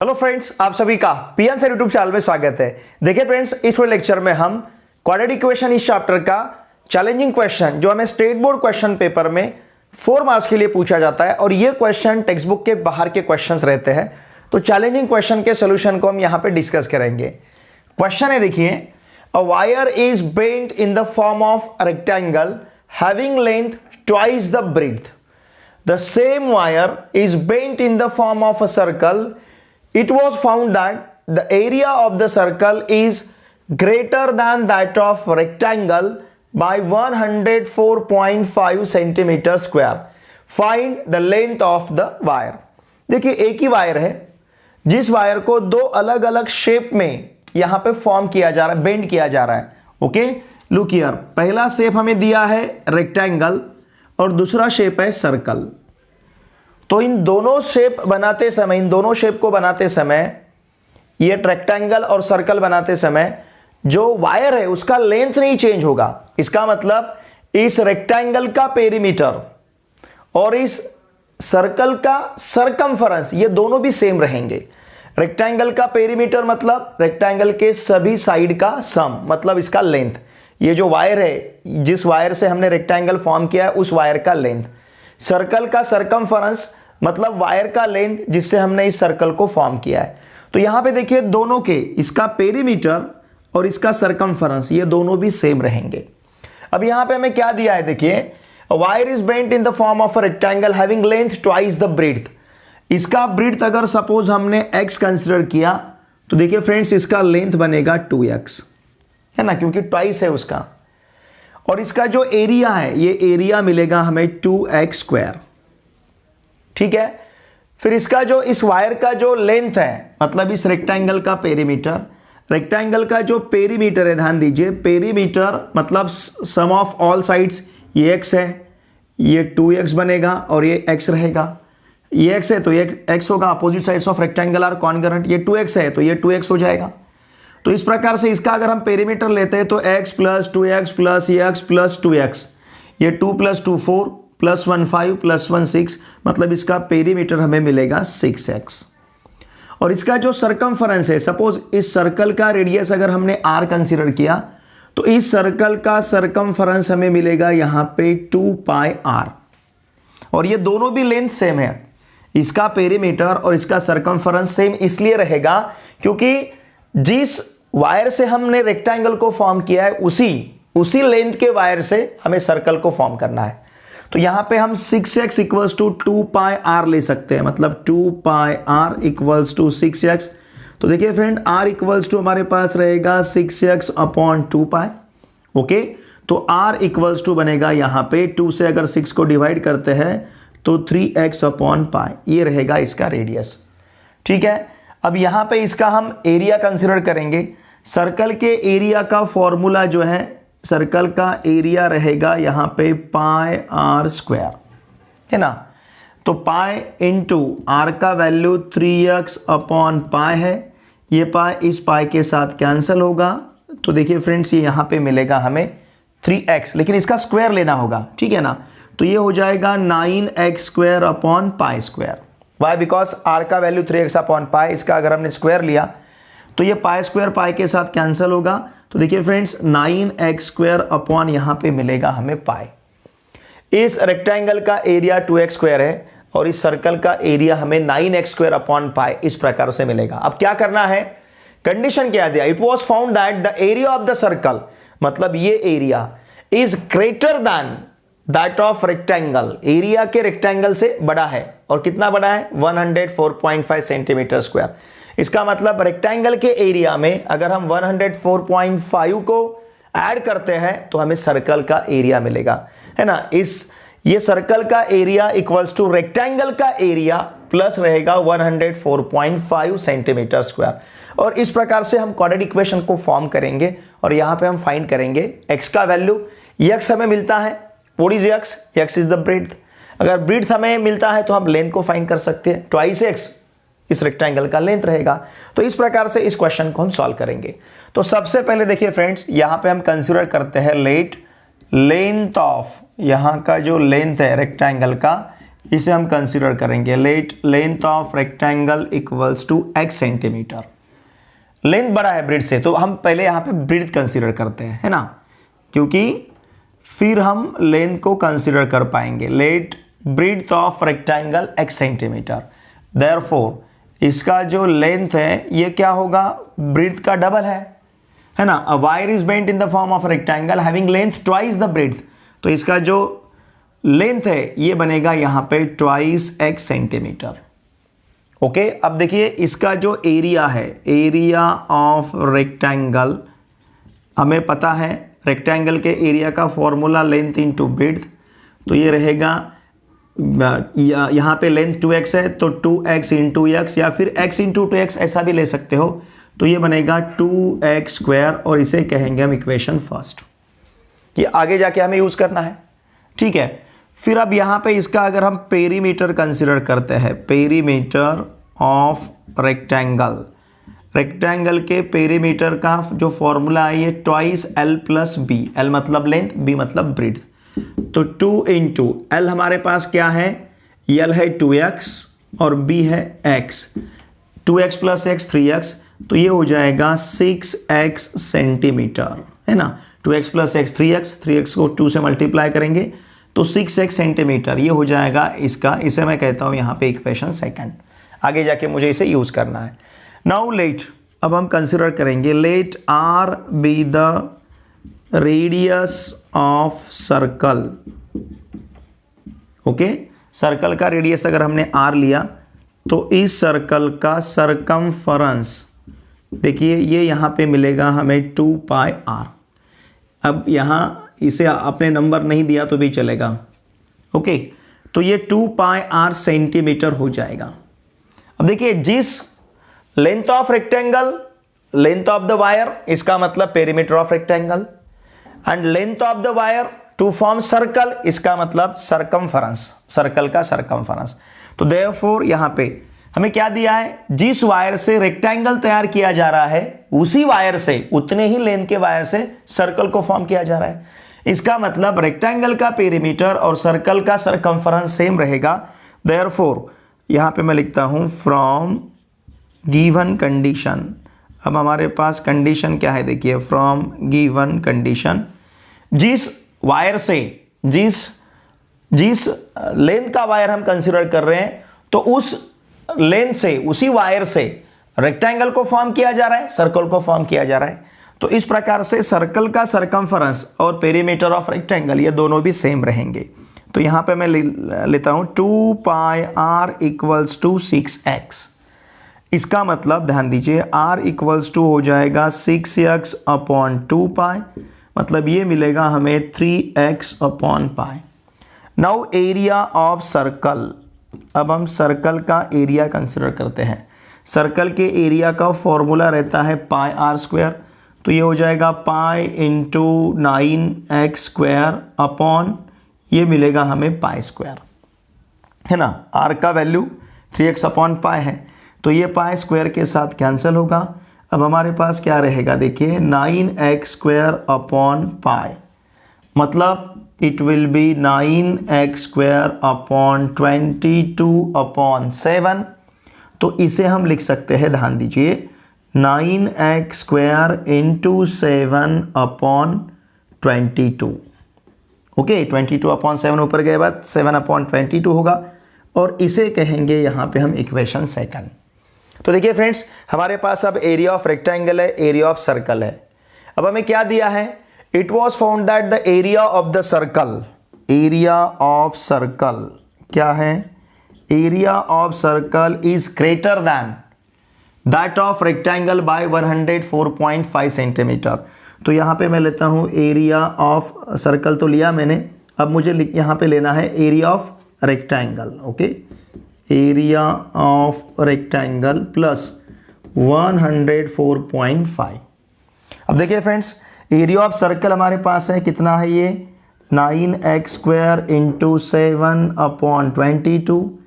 Hello friends, आप सभी का पीएन सर यूट्यूब चैनल में स्वागत है। देखिए फ्रेंड्स, इस लेक्चर में हम क्वाड्रेटिक इक्वेशन इस चैप्टर का चैलेंजिंग क्वेश्चन जो हमें स्टेट बोर्ड क्वेश्चन पेपर में 4 मार्क्स के लिए पूछा जाता है और ये क्वेश्चन टेक्स्ट बुक के बाहर के क्वेश्चंस रहते हैं। तो चैलेंजिंग क्वेश्चन के सोल्यूशन को हम यहाँ पे डिस्कस करेंगे। क्वेश्चन है, देखिए, a wire is bent in the form of rectangle having length twice the breadth. The same wire is bent in the form of a circle. It was found that the area of the circle is greater than that of rectangle by 104.5 centimeter square. Find the length of the wire. देखिए, एक ही wire है जिस wire को दो अलग अलग shape में यहां पे फॉर्म किया जा रहा है, बेंड किया जा रहा है। ओके, लुक हियर, पहला शेप हमें दिया है रेक्टेंगल और दूसरा शेप है सर्कल। तो इन दोनों शेप को बनाते समय ये रेक्टेंगल और सर्कल बनाते समय जो वायर है उसका लेंथ नहीं चेंज होगा। इसका मतलब इस रेक्टेंगल का पेरीमीटर और इस सर्कल का सरकमफरेंस ये दोनों भी सेम रहेंगे। रेक्टेंगल का पेरीमीटर मतलब रेक्टेंगल के सभी साइड का सम, मतलब इसका लेंथ। ये जो वायर है, जिस वायर से हमने रेक्टेंगल फॉर्म किया है उस वायर का लेंथ। सर्कल का सरकमफरेंस मतलब वायर का लेंथ जिससे हमने इस सर्कल को फॉर्म किया है। तो यहां पे देखिए, दोनों के, इसका पेरीमीटर और इसका सरकमफरेंस ये दोनों भी सेम रहेंगे। अब यहां पे हमें क्या दिया है, देखिए, wire is bent in the form of a rectangle having length twice the breadth. इसका ब्रेड्थ अगर सपोज हमने x कंसिडर किया तो देखिए फ्रेंड्स, इसका लेंथ बनेगा 2x, है ना, क्योंकि ट्वाइस है उसका। और इसका जो एरिया है, ये एरिया मिलेगा हमें 2x स्क्वायर, ठीक है। फिर इसका जो, इस वायर का जो लेंथ है, मतलब इस रेक्टेंगल का पेरीमीटर, रेक्टेंगल का जो पेरीमीटर है, ध्यान दीजिए, पेरीमीटर मतलब सम ऑफ ऑल साइड्स, ये x है, ये 2x बनेगा और ये x रहेगा। ये x है तो ये x होगा, opposite sides of rectangle are congruent. ये 2x है तो ये 2x हो जाएगा। तो इस प्रकार से इसका अगर हम पेरीमीटर लेते हैं तो x प्लस 2x प्लस ये x प्लस 2x, ये 2 प्लस 2 4 प्लस 1 5 प्लस 1 6, मतलब इसका पेरीमीटर हमें मिलेगा 6x। और इसका जो सरकमफरेंस है, सपोज इस सर्कल का रेडियस अगर हमने r कंसीडर किया तो इस सर्कल का सरकमफरेंस हमें मिलेगा यहां पे 2 पाई r। और ये दोनों भी लेंथ सेम है, इसका पेरीमीटर और इसका सरकमफरेंस सेम इसलिए रहेगा क्योंकि जिस वायर से हमने रेक्टेंगल को फॉर्म किया है उसी लेंथ के वायर से हमें सर्कल को फॉर्म करना है। तो यहां पे हम 6x equals to 2 pi r ले सकते हैं, मतलब 2 पाई r इक्वल्स टू 6x। तो देखिए फ्रेंड, r इक्वल्स टू हमारे पास रहेगा 6x अपॉन 2 पाई। ओके, तो r इक्वल्स टू बनेगा यहां पे 2 से अगर 6 को डिवाइड करते हैं तो 3x अपॉन पाई, ये रहेगा इसका रेडियस, ठीक है। अब यहां पे इसका हम एरिया कंसिडर करेंगे। सर्कल के एरिया का फॉर्मूला जो है, सर्कल का एरिया रहेगा यहां पे पाई r स्क्वायर, है ना। तो पाई इंटू r का वैल्यू 3x अपॉन पाई है, ये पाई इस पाई के साथ कैंसिल होगा। तो देखिए फ्रेंड्स, ये यहां पे मिलेगा हमें 3x, लेकिन इसका स्क्वायर लेना होगा, ठीक है ना। तो ये हो जाएगा 9x square upon pi square. Why? Because r का वैल्यू 3x अपॉन पाई, इसका अगर हमने स्क्वायर लिया तो ये पाई स्क्वायर पाई के साथ कैंसिल होगा। तो देखिए फ्रेंड्स, 9x स्क्वायर अपॉन यहां पे मिलेगा हमें पाई। इस रेक्टेंगल का एरिया 2x स्क्वायर है और इस सर्कल का एरिया हमें 9x स्क्वायर अपॉन पाई इस प्रकार से मिलेगा। अब क्या करना है, कंडीशन क्या दिया, it was found that the area of the circle, मतलब ये area is greater than that of rectangle, area के रेक्टेंगल से बड़ा है। और कितना बड़ा है, 104.5 सेंटीमीटर स्क्वायर। इसका मतलब रेक्टेंगल के एरिया में अगर हम 104.5 को ऐड करते हैं तो हमें सर्कल का एरिया मिलेगा, है ना। ये सर्कल का एरिया इक्वल्स टू रेक्टेंगल का एरिया प्लस रहेगा 104.5 सेंटीमीटर स्क्वायर। और इस प्रकार से हम क्वाड्रेटिक इक्वेशन को फॉर्म करेंगे और यहां पे हम फाइंड करेंगे x का वैल्यू। x हमें मिलता है, what is x? x is the breadth. अगर ब्रेड्थ हमें मिलता है तो हम लेंथ को फाइंड कर सकते हैं, ट्वाइस x इस रेक्टेंगल का लेंथ रहेगा। तो इस प्रकार से इस क्वेश्चन को हम सॉल्व करेंगे। तो सबसे पहले देखिए फ्रेंड्स, यहां पे हम कंसीडर करते हैं लेंथ ऑफ, यहां का जो लेंथ है रेक्टेंगल का, इसे हम कंसिडर करेंगे let length of rectangle equals to x centimetre. Length बड़ा है ब्रेड से, तो हम पहले यहाँ पे ब्रेड कंसिडर करते हैं, है ना, क्योंकि फिर हम लेंथ को कंसिडर कर पाएंगे। Let breadth of rectangle x centimetre, therefore इसका जो लेंथ है ये क्या होगा, ब्रेड का डबल है ना। A wire is bent in the form of rectangle having length twice the bread, तो इसका जो लेंथ है ये बनेगा यहाँ पे ट्वाइस x सेंटीमीटर। ओके, अब देखिए इसका जो एरिया है, एरिया ऑफ रेक्टेंगल, हमें पता है रेक्टेंगल के एरिया का फॉर्मूला लेंथ इनटू ब्रेड्थ, तो ये रहेगा यहाँ पे लेंथ 2x है तो 2x इंटू x, या फिर x इंटू 2x ऐसा भी ले सकते हो, तो ये बनेगा 2x स्क्वायर, और इसे कहेंगे हम इक्वेशन फर्स्ट। ये आगे जाके हमें यूज करना है, ठीक है। फिर अब यहाँ पे इसका अगर हम पेरीमीटर कंसिडर करते हैं, पेरीमीटर ऑफ रेक्टेंगल, रेक्टेंगल के पेरीमीटर का जो फॉर्मूला है ये twice l plus B, l मतलब लेंथ, b मतलब ब्रेड्थ, तो 2 इंटू l हमारे पास क्या है, l है 2x और b है x, 2x plus x 3x, तो ये हो जाएगा 6x सेंटीमीटर, है ना। 2x plus x 3x, 3x को 2 से मल्टीप्लाई करेंगे तो 6x सेंटीमीटर, ये हो जाएगा इसका, इसे मैं कहता हूँ यहाँ पे इक्वेशन सेकंड। आगे जाके मुझे इसे यूज करना है। नाउ लेट, अब हम कंसिडर करेंगे let r be the radius of circle. Okay, circle का रेडियस अगर हमने r लिया तो इस सर्कल का सरकमफरेंस देखिए ये यहाँ पे मिलेगा हमें 2 पाई r। अब यहाँ इसे आपने नंबर नहीं दिया तो भी चलेगा, ओके, तो ये 2 पाई r सेंटीमीटर हो जाएगा। अब देखिए जिस length of rectangle, length of the wire, इसका मतलब perimeter of rectangle, and length of the wire to form circle, इसका मतलब सरकमफरेंस, सर्कल का सरकमफरेंस। तो देयरफॉर यहाँ पे हमें क्या दिया है, जिस वायर से रेक्टेंगल तैयार किया जा रहा है उसी वायर से, उतने ही लेंथ के वायर से सर्कल को फॉर्म किया जा रहा है। इसका मतलब रेक्टेंगल का पेरीमीटर और सर्कल का सरकमफरेंस सेम रहेगा। देयरफॉर यहाँ पे मैं लिखता हूँ फ्रॉम गिवन कंडीशन। अब हमारे पास कंडीशन क्या है, देखिए फ्रॉम गिवन कंडीशन, जिस वायर से, जिस लेंथ का वायर हम कंसिडर कर रहे हैं, तो उस लेंथ से, उसी वायर से रेक्टेंगल को फॉर्म किया जा रहा है, सर्कल को फॉर्म किया जा रहा है। तो इस प्रकार से सर्कल का सरकमफरेंस और पेरीमीटर ऑफ रेक्टेंगल ये दोनों भी सेम रहेंगे। तो यहां पे मैं लेता हूं 2 पाई r इक्वल्स टू 6x। इसका मतलब ध्यान दीजिए r इक्वल्स टू हो जाएगा 6x अपॉन 2 पाई, मतलब ये मिलेगा हमें 3x upon pi. Now area of circle, अब हम सर्कल का एरिया कंसिडर करते हैं। सर्कल के एरिया का फॉर्मूला रहता है पाई r स्क्वायर, तो ये हो जाएगा pi into 9x square upon ये मिलेगा हमें पाई स्क्वायर, है ना। r का वैल्यू 3x अपॉन पाई है, तो ये पाई स्क्वायर के साथ कैंसिल होगा। अब हमारे पास क्या रहेगा, देखिए 9x स्क्वायर अपॉन पाई, मतलब it will B 9x square upon 22 upon 7। तो इसे हम लिख सकते हैं, ध्यान दीजिए 9x square into 7 upon 22। Okay, 22 upon 7 ऊपर गए बाद 7 अपॉन 22 होगा, और इसे कहेंगे यहाँ पे हम इक्वेशन सेकंड। तो देखिए फ्रेंड्स, हमारे पास अब एरिया ऑफ रेक्टेंगल है, एरिया ऑफ सर्कल है। अब हमें क्या दिया है, it was found that the area of the circle, area of circle क्या है, area of circle is greater than that of rectangle by 104.5 centimetre. तो यहाँ पे मैं लेता हूँ एरिया ऑफ सर्कल तो लिया मैंने, अब मुझे यहाँ पे लेना है area of rectangle. Okay, area of rectangle plus 104.5। अब देखिए फ्रेंड्स, एरिया ऑफ सर्कल हमारे पास है, कितना है ये 9x square into 7 upon 22।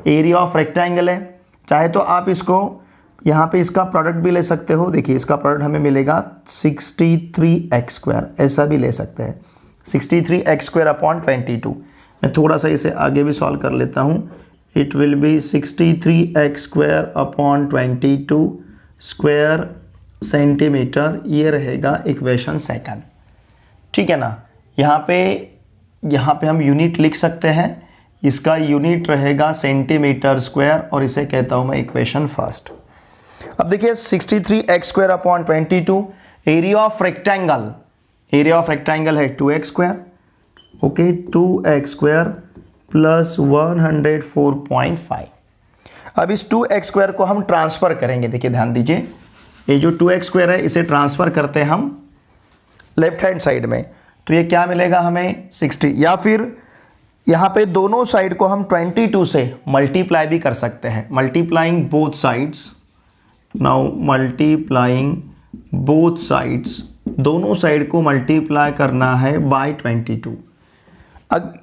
Area of rectangle है, चाहे तो आप इसको यहाँ पे इसका प्रोडक्ट भी ले सकते हो। देखिए इसका प्रोडक्ट हमें मिलेगा 63x स्क्वायर, ऐसा भी ले सकते हैं 63x स्क्वायर अपॉन 22। मैं थोड़ा सा इसे आगे भी सॉल्व कर लेता हूँ। It will B 63x square upon 22 square centimetre, ये रहेगा इक्वेशन सेकंड। ठीक है ना। यहाँ पे हम यूनिट लिख सकते हैं, इसका यूनिट रहेगा सेंटीमीटर स्क्वायर और इसे कहता हूँ मैं इक्वेशन फर्स्ट। अब देखिए 63x square upon 22, area of rectangle है 2x square, okay 2x square plus 104.5। अब इस 2x स्क्वायर को हम ट्रांसफर करेंगे। देखिए ध्यान दीजिए, ये जो 2x स्क्वायर है इसे ट्रांसफर करते हैं हम लेफ्ट हैंड साइड में, तो ये क्या मिलेगा हमें 60, या फिर यहाँ पे दोनों साइड को हम 22 से मल्टीप्लाई भी कर सकते हैं। Multiplying both sides, now multiplying both sides, दोनों साइड को मल्टीप्लाई करना है बाय 22।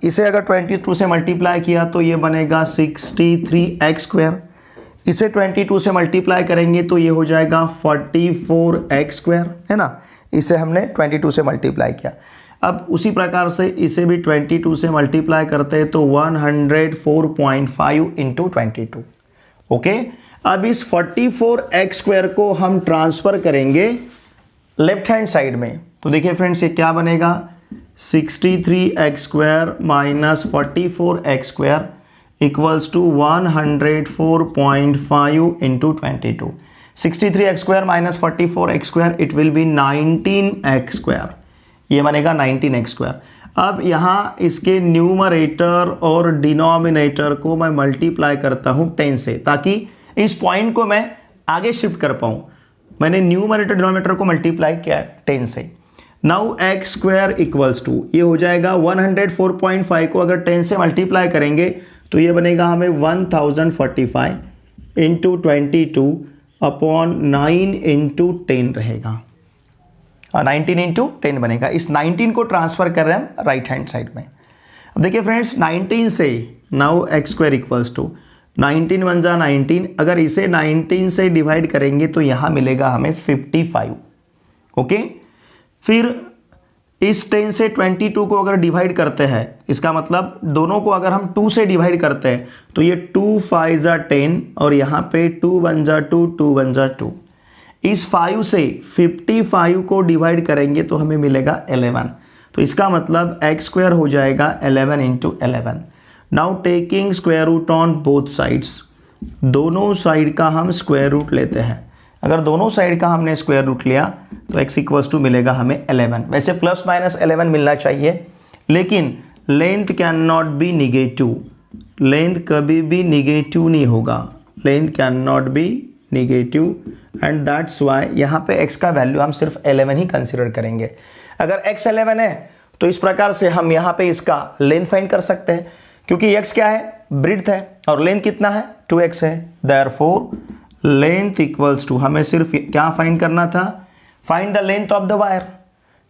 इसे अगर 22 से मल्टीप्लाई किया तो ये बनेगा 63x स्क्वायर, इसे 22 से मल्टीप्लाई करेंगे तो ये हो जाएगा 44x स्क्वायर, है ना। इसे हमने 22 से मल्टीप्लाई किया। अब उसी प्रकार से इसे भी 22 से मल्टीप्लाई करते हैं तो 104.5 इंटू 22, ओके। अब इस 44x स्क्वायर को हम ट्रांसफर करेंगे लेफ्ट हैंड साइड में, तो देखिए फ्रेंड्स ये क्या बनेगा 63x square minus 44x square equals to 104.5 into 22। 63x square minus 44x square it will be 19x square, ये बनेगा 19x स्क्वायर। अब यहाँ इसके न्यूमरेटर और डिनोमिनेटर को मैं मल्टीप्लाई करता हूँ 10 से, ताकि इस पॉइंट को मैं आगे शिफ्ट कर पाऊँ। मैंने न्यूमरेटर डिनोमिनेटर को मल्टीप्लाई किया 10 से। Now x square equals to, ये हो जाएगा 104.5 को अगर 10 से मल्टीप्लाई करेंगे तो ये बनेगा हमें 1045 इंटू 22 अपॉन 9 इंटू 10 रहेगा, 19 इंटू 10 बनेगा। इस 19 को ट्रांसफर कर रहे हैं हम राइट हैंड साइड में। अब देखिए फ्रेंड्स 19 से now x square equals to 19 one जा 19, अगर इसे 19 से डिवाइड करेंगे तो यहाँ मिलेगा हमें 55, ओके। फिर इस 10 से 22 को अगर डिवाइड करते हैं, इसका मतलब दोनों को अगर हम 2 से डिवाइड करते हैं तो ये 2 5 जा 10 और यहाँ पे 2 1 जा 2, 2 1 जा 2। इस 5 से 55 को डिवाइड करेंगे तो हमें मिलेगा 11, तो इसका मतलब एक्स स्क्वायर हो जाएगा 11 into 11। Now taking square root on both sides, दोनों साइड का हम स्क्वायर रूट लेते हैं। अगर दोनों साइड का हमने स्क्वायर रूट लिया तो x इक्वल्स टू मिलेगा हमें 11। वैसे प्लस माइनस 11 मिलना चाहिए, लेकिन length can not be negative, length कभी भी निगेटिव नहीं होगा, length can not be negative, and that's why यहाँ पे x का वैल्यू हम सिर्फ 11 ही कंसिडर करेंगे। अगर x 11 है तो इस प्रकार से हम यहाँ पे इसका लेंथ फाइंड कर सकते हैं, क्योंकि x क्या है, ब्रीड्थ है, और लेंथ कितना है 2x है। देयरफॉर लेंथ इक्वल्स टू, हमें सिर्फ क्या फाइंड करना था, find the length of the wire,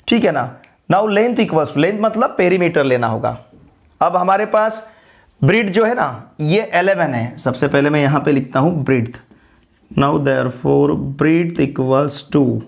ठीक है ना। Now length equals to, length मतलब पेरीमीटर लेना होगा। अब हमारे पास ब्रीड जो है ना ये 11 है, सबसे पहले मैं यहाँ पे लिखता हूँ ब्रीड्थ। नाउ देयरफॉर ब्रीड्थ इक्वल्स टू,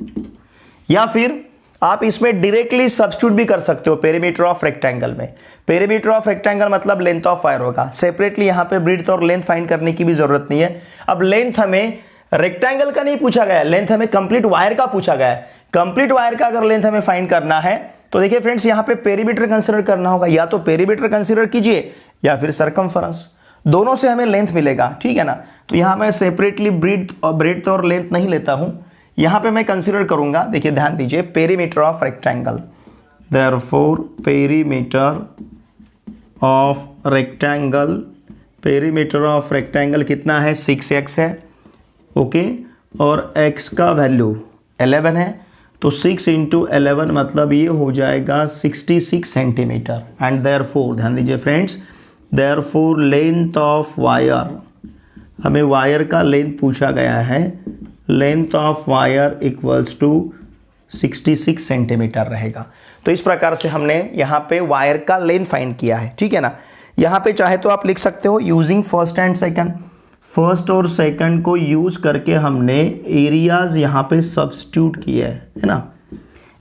या फिर आप इसमें डायरेक्टली सब्स्टिट्यूट भी कर सकते हो पेरीमीटर ऑफ रेक्टेंगल में। पेरीमीटर ऑफ रेक्टेंगल मतलब लेंथ ऑफ वायर होगा, सेपरेटली यहाँ पे ब्रीड्थ और लेंथ फाइंड करने की भी जरूरत नहीं है। अब लेंथ हमें रेक्टेंगल का नहीं पूछा गया है, लेंथ हमें कंप्लीट वायर का पूछा गया है। कंप्लीट वायर का अगर लेंथ हमें फाइंड करना है तो देखिए फ्रेंड्स यहाँ पे पेरीमीटर कंसीडर करना होगा, या तो पेरीमीटर कंसीडर कीजिए या फिर सरकमफेरेंस, दोनों से हमें लेंथ मिलेगा, ठीक है ना। तो यहाँ मैं सेपरेटली ब्रीड्थ और लेंथ नहीं लेता हूँ, यहाँ पे मैं कंसीडर करूंगा। देखिए ध्यान दीजिए, perimeter of rectangle, therefore perimeter of rectangle, perimeter of rectangle कितना है 6x है, ओके, और x का वैल्यू 11 है, तो 6 इंटू 11 मतलब ये हो जाएगा 66 सेंटीमीटर। एंड देयरफॉर ध्यान दीजिए friends, therefore length of wire, हमें वायर का लेंथ पूछा गया है, length of wire equals to 66 centimetre रहेगा। तो इस प्रकार से हमने यहाँ पे वायर का लेंथ फाइंड किया है, ठीक है ना। यहाँ पे चाहे तो आप लिख सकते हो using first and second, first और सेकंड को यूज करके हमने एरियाज यहाँ पे सब्स्टिट्यूट किया है ना।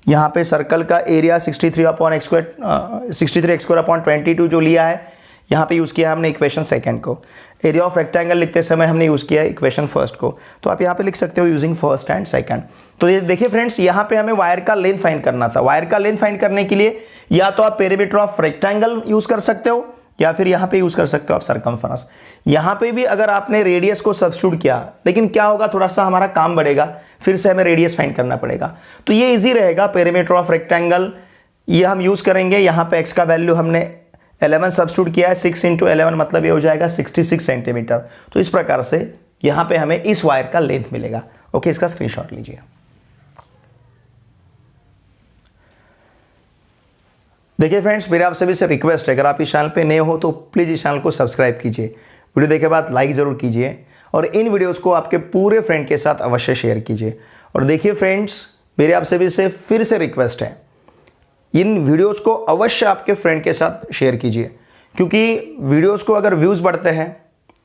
यहाँ पे सर्कल का एरिया 63x² जो लिया है, यहाँ पे यूज़ किया है हमने इक्वेशन सेकंड को। एरिया ऑफ रेक्टेंगल लिखते समय हमने यूज़ किया है इक्वेशन फर्स्ट को। तो आप यहाँ पे लिख सकते हो यूजिंग फर्स्ट एंड सेकंड। तो ये देखिए फ्रेंड्स, यहाँ पे हमें वायर का लेंथ फाइंड करना था। वायर का लेंथ फाइंड करने के लिए या तो आप पेरीमीटर ऑफ रेक्टेंगल यूज़ कर सकते हो या फिर यहाँ पे यूज़ कर सकते हो आप सर्कमफेरेंस। यहाँ पे भी अगर आपने रेडियस को सब्स्टिट्यूट किया, लेकिन क्या होगा, थोड़ा सा हमारा काम बढ़ेगा, फिर से हमें रेडियस फाइंड करना पड़ेगा। तो ये इजी रहेगा, पेरीमीटर ऑफ रेक्टेंगल ये हम यूज़ करेंगे। यहाँ पे x का वैल्यू हमने 11 सब्स्टिट्यूट किया है, 6 × 11 मतलब ये हो जाएगा 66 सेंटीमीटर। तो इस प्रकार से यहाँ पे हमें इस वायर का लेंथ मिलेगा। ओके, इसका स्क्रीनशॉट लीजिए। देखिए फ्रेंड्स, मेरे आप सभी से रिक्वेस्ट है, अगर आप इस चैनल पे नए हो तो प्लीज़ इस चैनल को सब्सक्राइब कीजिए, वीडियो देखे बाद लाइक ज़रूर कीजिए और इन वीडियोस को आपके पूरे फ्रेंड के साथ अवश्य शेयर कीजिए। और देखिए फ्रेंड्स, मेरे आप सभी से फिर से रिक्वेस्ट है, इन वीडियोस को अवश्य आपके फ्रेंड के साथ शेयर कीजिए, क्योंकि वीडियोस को अगर व्यूज़ बढ़ते हैं,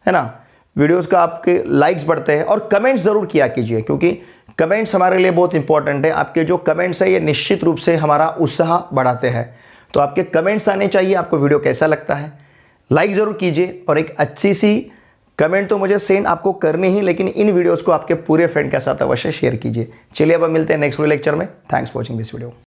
है ना, वीडियोस का आपके लाइक्स बढ़ते हैं, और कमेंट्स ज़रूर किया कीजिए, क्योंकि कमेंट्स हमारे लिए बहुत इंपॉर्टेंट है। आपके जो कमेंट्स है ये निश्चित रूप से हमारा उत्साह बढ़ाते हैं। तो आपके कमेंट्स आने चाहिए, आपको वीडियो कैसा लगता है, लाइक ज़रूर कीजिए और एक अच्छी सी कमेंट तो मुझे सेंड आपको करनी ही, लेकिन इन वीडियोस को आपके पूरे फ्रेंड के साथ अवश्य शेयर कीजिए। चलिए अब हम मिलते हैं नेक्स्ट वीडियो लेक्चर में। Thanks for watching this video.